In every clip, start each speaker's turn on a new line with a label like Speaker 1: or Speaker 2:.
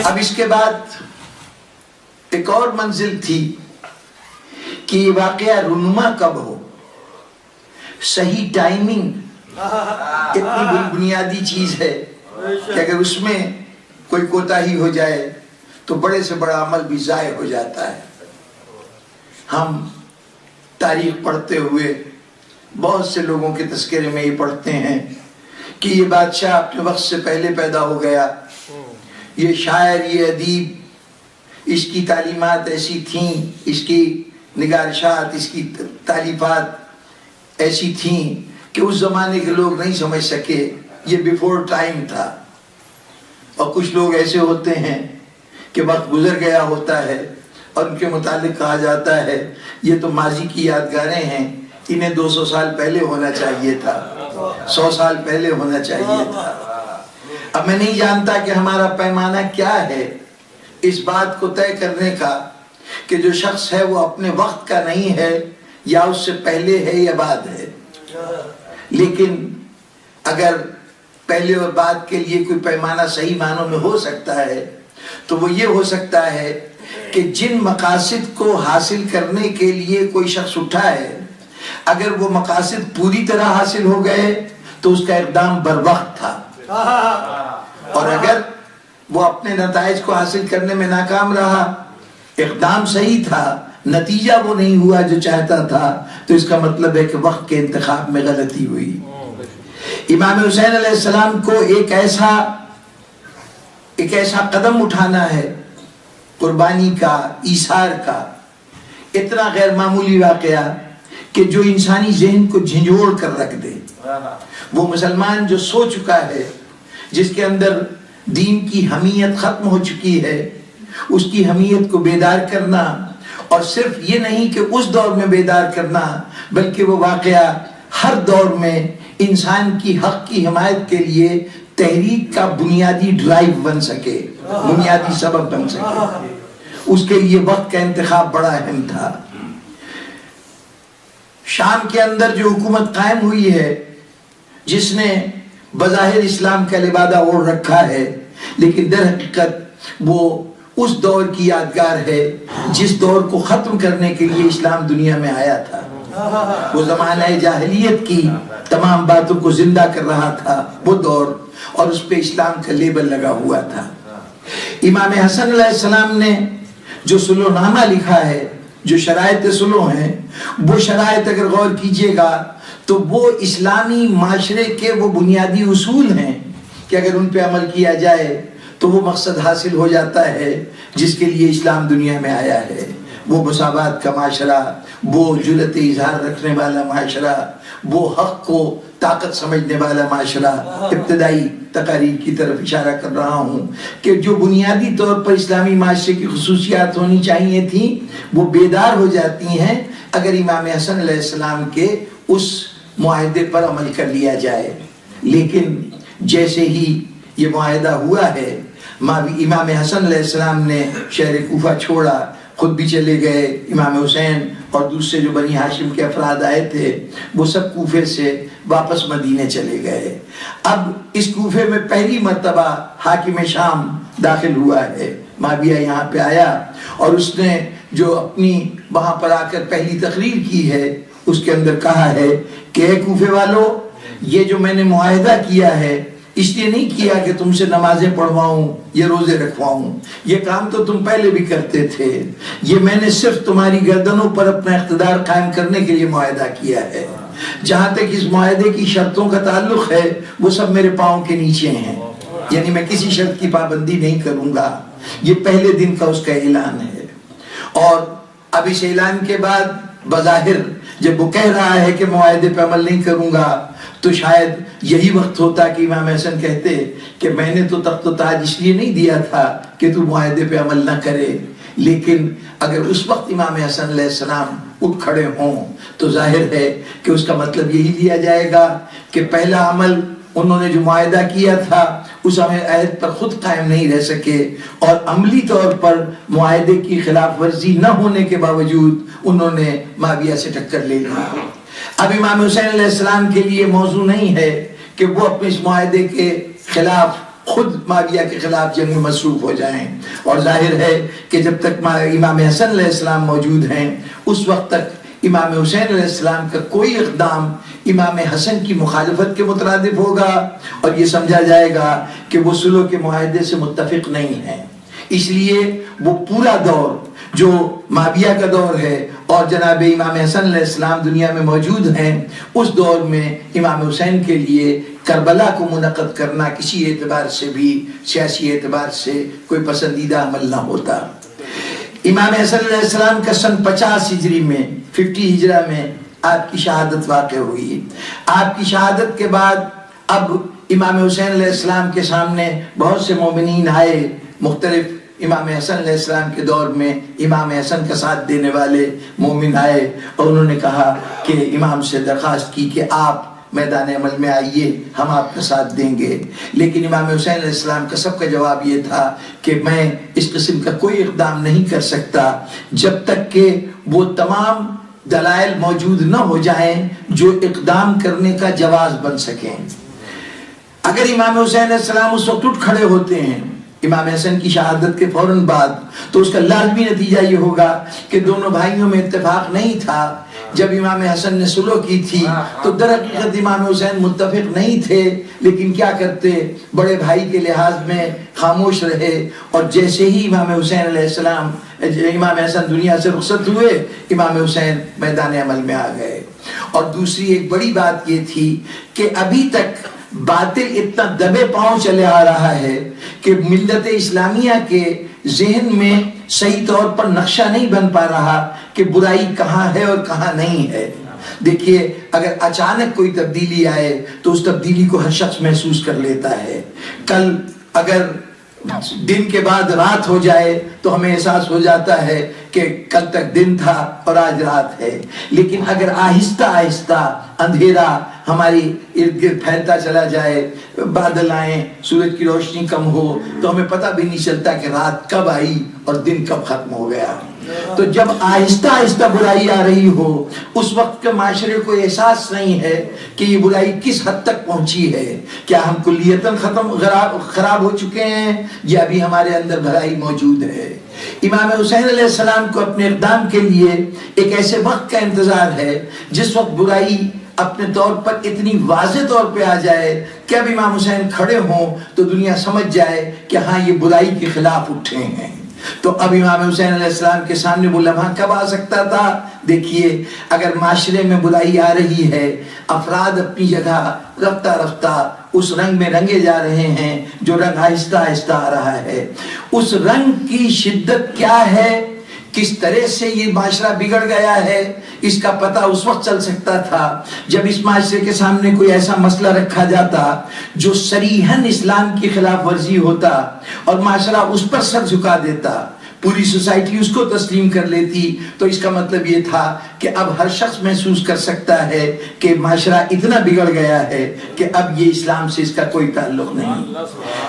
Speaker 1: اب اس کے بعد ایک اور منزل تھی کہ یہ واقعہ رونما کب ہو، صحیح ٹائمنگ اتنی بنیادی چیز ہے کہ اگر اس میں کوئی کوتاہی ہو جائے تو بڑے سے بڑا عمل بھی ضائع ہو جاتا ہے۔ ہم تاریخ پڑھتے ہوئے بہت سے لوگوں کے تذکرے میں یہ پڑھتے ہیں کہ یہ بادشاہ اپنے وقت سے پہلے پیدا ہو گیا، یہ شاعر، یہ ادیب، اس کی تعلیمات ایسی تھیں، اس کی نگارشات، اس کی تالیفات ایسی تھیں کہ اس زمانے کے لوگ نہیں سمجھ سکے، یہ بیفور ٹائم تھا۔ اور کچھ لوگ ایسے ہوتے ہیں کہ وقت گزر گیا ہوتا ہے اور ان کے متعلق کہا جاتا ہے یہ تو ماضی کی یادگاریں ہیں، انہیں 200 سال پہلے ہونا چاہیے تھا، 100 سال پہلے ہونا چاہیے تھا۔ اب میں نہیں جانتا کہ ہمارا پیمانہ کیا ہے اس بات کو طے کرنے کا کہ جو شخص ہے وہ اپنے وقت کا نہیں ہے یا اس سے پہلے ہے یا بعد ہے، لیکن اگر پہلے اور بعد کے لیے کوئی پیمانہ صحیح معنوں میں ہو سکتا ہے تو وہ یہ ہو سکتا ہے کہ جن مقاصد کو حاصل کرنے کے لیے کوئی شخص اٹھا ہے، اگر وہ مقاصد پوری طرح حاصل ہو گئے تو اس کا اقدام بر وقت تھا، اور اگر وہ اپنے نتائج کو حاصل کرنے میں ناکام رہا، اقدام صحیح تھا، نتیجہ وہ نہیں ہوا جو چاہتا تھا، تو اس کا مطلب ہے کہ وقت کے انتخاب میں غلطی ہوئی۔ امام حسین علیہ السلام کو ایک ایسا قدم اٹھانا ہے قربانی کا، ایثار کا، اتنا غیر معمولی واقعہ کہ جو انسانی ذہن کو جھنجھوڑ کر رکھ دے۔ وہ مسلمان جو سو چکا ہے، جس کے اندر دین کی حمیت ختم ہو چکی ہے، اس کی حمیت کو بیدار کرنا، اور صرف یہ نہیں کہ اس دور میں بیدار کرنا بلکہ وہ واقعہ ہر دور میں انسان کی حق کی حمایت کے لیے تحریک کا بنیادی ڈرائیو بن سکے، بنیادی سبب بن سکے، اس کے لیے وقت کا انتخاب بڑا اہم تھا۔ شام کے اندر جو حکومت قائم ہوئی ہے، جس نے بظاہر اسلام کا لبادہ اوڑھ رکھا ہے، لیکن در حقیقت وہ اس دور کی یادگار ہے جس دور کو ختم کرنے کے لیے اسلام دنیا میں آیا تھا۔ وہ زمانہ جاہلیت کی تمام باتوں کو زندہ کر رہا تھا وہ دور، اور اس پہ اسلام کا لیبل لگا ہوا تھا۔ امام حسن علیہ السلام نے جو سلو نامہ لکھا ہے، جو شرائط سلو ہیں، وہ شرائط اگر غور کیجئے گا تو وہ اسلامی معاشرے کے وہ بنیادی اصول ہیں کہ اگر ان پہ عمل کیا جائے تو وہ مقصد حاصل ہو جاتا ہے جس کے لیے اسلام دنیا میں آیا ہے۔ وہ مساوات کا معاشرہ، وہ جرأت اظہار رکھنے والا معاشرہ، وہ حق کو طاقت سمجھنے والا معاشرہ۔ ابتدائی تقاریر کی طرف اشارہ کر رہا ہوں کہ جو بنیادی طور پر اسلامی معاشرے کی خصوصیات ہونی چاہیے تھیں وہ بیدار ہو جاتی ہیں اگر امام حسن علیہ السلام کے اس معاہدے پر عمل کر لیا جائے۔ لیکن جیسے ہی یہ معاہدہ ہوا ہے، امام حسن علیہ السلام نے شہر کوفہ چھوڑا، خود بھی چلے گئے، امام حسین اور دوسرے جو بنی ہاشم کے افراد آئے تھے وہ سب کوفے سے واپس مدینے چلے گئے۔ اب اس کوفے میں پہلی مرتبہ حاکم شام داخل ہوا ہے، معاویہ یہاں پہ آیا، اور اس نے جو اپنی وہاں پر آ کر پہلی تقریر کی ہے اس کے اندر کہا ہے کہ اے کوفے والو، یہ جو میں نے معاہدہ کیا ہے اس لیے نہیں کیا کہ تم سے نمازیں پڑھواؤں یا روزے رکھواؤں، یہ کام تو تم پہلے بھی کرتے تھے، یہ میں نے صرف تمہاری گردنوں پر اپنا اقتدار قائم کرنے کے لیے معاہدہ کیا ہے۔ جہاں تک اس معاہدے کی شرطوں کا تعلق ہے وہ سب میرے پاؤں کے نیچے ہیں، یعنی میں کسی شرط کی پابندی نہیں کروں گا۔ یہ پہلے دن کا اس کا اعلان ہے، اور اب اس اعلان کے بعد بظاہر جب وہ کہہ رہا ہے کہ معاہدے پہ عمل نہیں کروں گا تو شاید یہی وقت ہوتا کہ امام حسن کہتے کہ میں نے تو تخت و تاج اس لیے نہیں دیا تھا کہ تو معاہدے پہ عمل نہ کرے، لیکن اگر اس وقت امام حسن علیہ السلام اٹھ کھڑے ہوں تو ظاہر ہے کہ اس کا مطلب یہی لیا جائے گا کہ پہلا عمل انہوں نے جو معاہدہ کیا تھا اس عہد پر خود قائم نہیں رہ سکے، اور عملی طور پر معاہدے کی خلاف ورزی نہ ہونے کے باوجود انہوں نے معاویہ سے ٹکر لے لی۔ اب امام حسین علیہ السلام کے لیے موضوع نہیں ہے کہ وہ اپنے اس معاہدے کے خلاف خود معاویہ کے خلاف جنگ میں مصروف ہو جائیں. اور ظاہر ہے کہ جب تک امام حسن علیہ السلام موجود ہیں اس وقت تک امام حسین علیہ السلام کا کوئی اقدام امام حسن کی مخالفت کے مترادف ہوگا اور یہ سمجھا جائے گا کہ وہ صلح کے معاہدے سے متفق نہیں ہیں. اس لیے وہ پورا دور جو معاویہ کا دور ہے اور جناب امام حسن علیہ السلام دنیا میں موجود ہیں اس دور میں امام حسین کے لیے کربلا کو منعقد کرنا کسی اعتبار سے بھی سیاسی اعتبار سے کوئی پسندیدہ عمل نہ ہوتا. امام حسن علیہ السلام کا سن 50 ہجری میں 50 ہجرہ میں آپ کی شہادت واقع ہوئی. آپ کی شہادت کے بعد اب امام حسین علیہ السلام کے سامنے بہت سے مومنین آئے. مختلف امام حسن علیہ السلام کے دور میں امام حسن کا ساتھ دینے والے مومن آئے اور انہوں نے کہا کہ امام سے درخواست کی کہ آپ میدان عمل میں آئیے، ہم آپ کا ساتھ دیں گے. لیکن امام حسین علیہ السلام کا سب کا جواب یہ تھا کہ میں اس قسم کا کوئی اقدام نہیں کر سکتا جب تک کہ وہ تمام دلائل موجود نہ ہو جائیں جو اقدام کرنے کا جواز بن سکیں. اگر امام حسین علیہ السلام اس وقت اٹھ کھڑے ہوتے ہیں امام حسن کی شہادت کے فوراً بعد تو اس کا لازمی نتیجہ یہ ہوگا کہ دونوں بھائیوں میں اتفاق نہیں تھا. جب امام حسن نے صلح کی تھی تو در حقیقت امام حسین متفق نہیں تھے، لیکن کیا کرتے، بڑے بھائی کے لحاظ میں خاموش رہے. اور جیسے ہی امام حسین علیہ السلام امام حسن دنیا سے رخصت ہوئے امام حسین میدان عمل میں آ گئے. اور دوسری ایک بڑی بات یہ تھی کہ ابھی تک باطل اتنا دبے پاؤں چلے آ رہا ہے کہ ملت اسلامیہ کے ذہن میں صحیح طور پر نقشہ نہیں بن پا رہا کہ برائی کہاں ہے اور کہاں نہیں ہے. دیکھیے اگر اچانک کوئی تبدیلی آئے تو اس تبدیلی کو ہر شخص محسوس کر لیتا ہے. کل اگر دن کے بعد رات ہو جائے تو ہمیں احساس ہو جاتا ہے کہ کل تک دن تھا اور آج رات ہے. لیکن اگر آہستہ آہستہ اندھیرا ہماری ارد گرد پھیلتا چلا جائے، بادل آئیں، سورج کی روشنی کم ہو تو ہمیں پتہ بھی نہیں چلتا کہ رات کب آئی اور دن کب ختم ہو گیا. تو جب آہستہ آہستہ برائی آ رہی ہو اس وقت کے معاشرے کو احساس نہیں ہے کہ یہ برائی کس حد تک پہنچی ہے. کیا ہم کلیتاً خراب ہو چکے ہیں یا ابھی ہمارے اندر بھلائی موجود ہے؟ امام حسین علیہ السلام کو اپنے اقدام کے لیے ایک ایسے وقت کا انتظار ہے جس وقت برائی اپنے طور پر اتنی واضح طور پہ آ جائے کہ اب امام حسین کھڑے ہوں تو دنیا سمجھ جائے کہ ہاں یہ برائی کے خلاف اٹھے ہیں. تو اب امام حسین علیہ السلام کے سامنے وہ لمحہ کب آ سکتا تھا؟ دیکھیے اگر معاشرے میں برائی آ رہی ہے، افراد اپنی جگہ رفتہ رفتہ اس رنگ میں رنگے جا رہے ہیں جو رنگ آہستہ آہستہ آ رہا ہے. اس رنگ کی شدت کیا ہے، کس طرح سے یہ معاشرہ بگڑ گیا ہے، اس کا پتہ اس وقت چل سکتا تھا جب اس معاشرے کے سامنے کوئی ایسا مسئلہ رکھا جاتا جو صریحاً اسلام کی خلاف ورزی ہوتا اور معاشرہ اس پر سر جھکا دیتا، پوری سوسائٹی اس کو تسلیم کر لیتی. تو اس کا مطلب یہ تھا کہ اب ہر شخص محسوس کر سکتا ہے کہ معاشرہ اتنا بگڑ گیا ہے کہ اب یہ اسلام سے اس کا کوئی تعلق نہیں.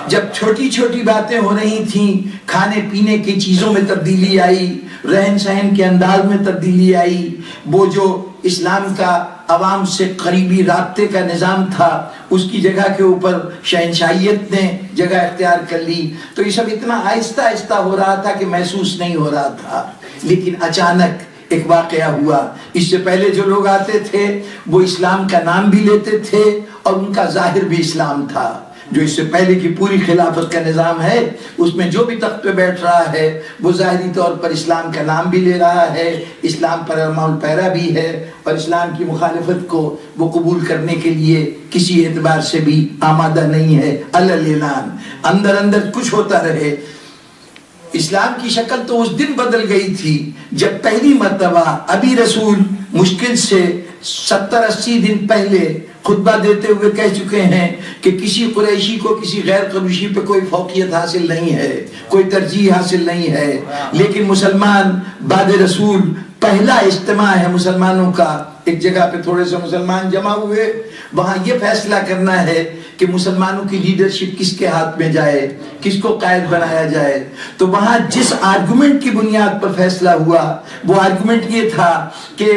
Speaker 1: جب چھوٹی چھوٹی باتیں ہو رہی تھیں، کھانے پینے کی چیزوں میں تبدیلی آئی، رہن سہن کے انداز میں تبدیلی آئی، وہ جو اسلام کا عوام سے قریبی رابطے کا نظام تھا اس کی جگہ کے اوپر شہنشاہیت نے جگہ اختیار کر لی، تو یہ سب اتنا آہستہ آہستہ ہو رہا تھا کہ محسوس نہیں ہو رہا تھا. لیکن اچانک ایک واقعہ ہوا. اس سے پہلے جو لوگ آتے تھے وہ اسلام کا نام بھی لیتے تھے اور ان کا ظاہر بھی اسلام تھا. جو اس سے پہلے کی پوری خلافت کا نظام ہے اس میں جو بھی تخت پہ بیٹھ رہا ہے وہ ظاہری طور پر اسلام کا نام بھی لے رہا ہے، اسلام پر ارمان پیرا بھی ہے اور اسلام کی مخالفت کو وہ قبول کرنے کے لیے کسی اعتبار سے بھی آمادہ نہیں ہے. اعلان اندر اندر کچھ ہوتا رہے. اسلام کی شکل تو اس دن بدل گئی تھی جب پہلی مرتبہ ابھی رسول مشکل سے 70-80 دن پہلے خطبہ دیتے ہوئے کہہ چکے ہیں کہ کسی قریشی کو کسی غیر قریشی پہ کوئی فوقیت حاصل نہیں ہے، کوئی ترجیح حاصل نہیں ہے. لیکن مسلمان بعد رسول پہلا اجتماع ہے مسلمانوں کا، ایک جگہ پہ تھوڑے سے مسلمان جمع ہوئے، وہاں یہ فیصلہ کرنا ہے کہ مسلمانوں کی لیڈرشپ کس کے ہاتھ میں جائے، کس کو قائد بنایا جائے. تو وہاں جس آرگومنٹ کی بنیاد پر فیصلہ ہوا وہ آرگومنٹ یہ تھا کہ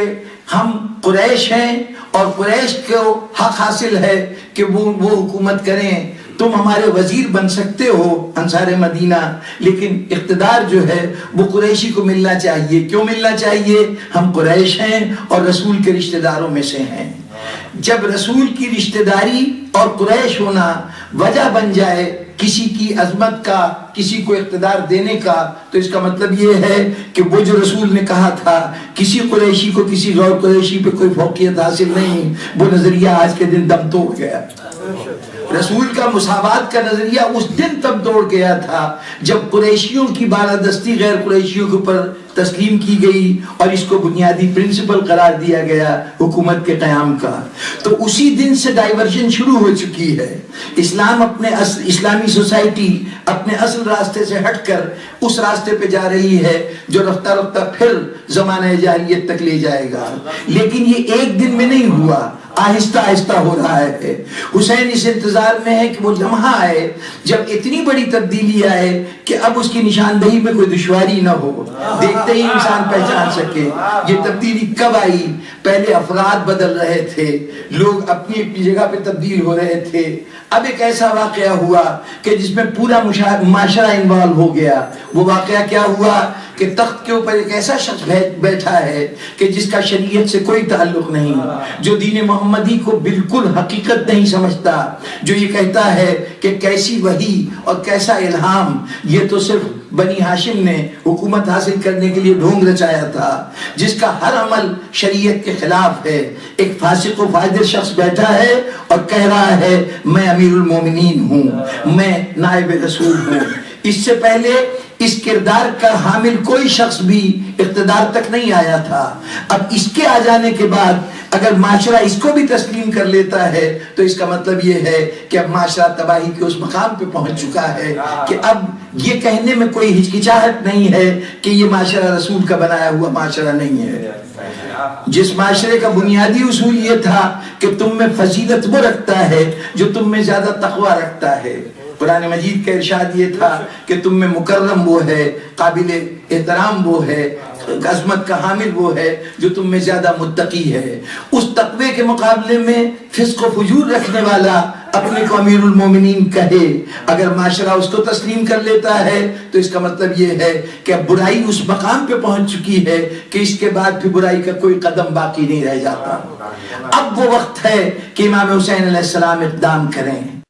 Speaker 1: ہم قریش ہیں اور قریش کو حق حاصل ہے کہ وہ حکومت کریں. تم ہمارے وزیر بن سکتے ہو انصار مدینہ، لیکن اقتدار جو ہے وہ قریشی کو ملنا چاہیے۔ کیوں ملنا چاہیے؟ ہم قریش ہیں اور رسول کے رشتہ داروں میں سے ہیں۔ جب رسول کی رشتہ داری اور قریش ہونا وجہ بن جائے کسی کی عظمت کا، کسی کو اقتدار دینے کا، تو اس کا مطلب یہ ہے کہ وہ جو رسول نے کہا تھا کسی قریشی کو کسی غیر قریشی پہ کوئی فوقیت حاصل نہیں، وہ نظریہ آج کے دن دم توڑ گیا۔ رسول کا مساوات کا نظریہ اس دن تب دوڑ گیا تھا جب قریشیوں کی بالادستی غیر قریشیوں کے اوپر تسلیم کی گئی اور اس کو بنیادی پرنسپل قرار دیا گیا حکومت کے قیام کا۔ تو اسی دن سے ڈائیورژن شروع ہو چکی ہے۔ اسلام اسلامی سوسائٹی اپنے اصل راستے سے ہٹ کر اس راستے پہ جا رہی ہے جو رفتہ رفتہ پھر زمانہ جاہلیت تک لے جائے گا۔ لیکن یہ ایک دن میں نہیں ہوا، آہستہ آہستہ ہو رہا ہے۔ حسین اس انتظار میں ہے کہ وہ لمحہ آئے جب اتنی بڑی تبدیلی آئے کہ اب اس کی نشاندہی میں کوئی دشواری نہ ہو، دیکھتے ہی انسان پہچان سکے یہ تبدیلی کب آئی۔ پہلے افراد بدل رہے تھے، لوگ اپنی اپنی جگہ پہ تبدیل ہو رہے تھے، اب ایک ایسا واقعہ ہوا کہ جس میں پورا معاشرہ انوالو ہو گیا۔ وہ واقعہ کیا ہوا کہ تخت کے اوپر ایک ایسا شخص بیٹھا ہے کہ جس کا شریعت سے کوئی تعلق نہیں، جو دین محمدی کو بالکل حقیقت نہیں سمجھتا، جو یہ کہتا ہے کہ کیسی وحی اور کیسا الہام، یہ تو صرف بنی ہاشم نے حکومت حاصل کرنے کے لیے ڈھونگ رچایا تھا، جس کا ہر عمل شریعت کے خلاف ہے۔ ایک فاسق و فاجر شخص بیٹھا ہے اور کہہ رہا ہے میں امیر المومنین ہوں، میں نائب رسول ہوں۔ اس سے پہلے اس کردار کا حامل کوئی شخص بھی اقتدار تک نہیں آیا تھا۔ اب اس کے آ جانے کے بعد اگر معاشرہ اس کو بھی تسلیم کر لیتا ہے تو اس کا مطلب یہ ہے کہ اب معاشرہ تباہی کے اس مقام پہ پہنچ چکا ہے کہ اب یہ کہنے میں کوئی ہچکچاہٹ نہیں ہے کہ یہ معاشرہ رسول کا بنایا ہوا معاشرہ نہیں ہے۔ جس معاشرے کا بنیادی اصول یہ تھا کہ تم میں فضیلت وہ رکھتا ہے جو تم میں زیادہ تقوی رکھتا ہے۔ قرآن مجید کا ارشاد یہ تھا کہ تم میں مکرم وہ ہے، قابل احترام وہ ہے، عظمت کا حامل وہ ہے جو تم میں زیادہ متقی ہے۔ اس تقوی کے مقابلے میں فسق و فجور رکھنے والا اپنے کو امیر المومنین کہے، اگر معاشرہ اس کو تسلیم کر لیتا ہے تو اس کا مطلب یہ ہے کہ اب برائی اس مقام پہ پہنچ چکی ہے کہ اس کے بعد پھر برائی کا کوئی قدم باقی نہیں رہ جاتا۔ اب وہ وقت ہے کہ امام حسین علیہ السلام اقدام کریں۔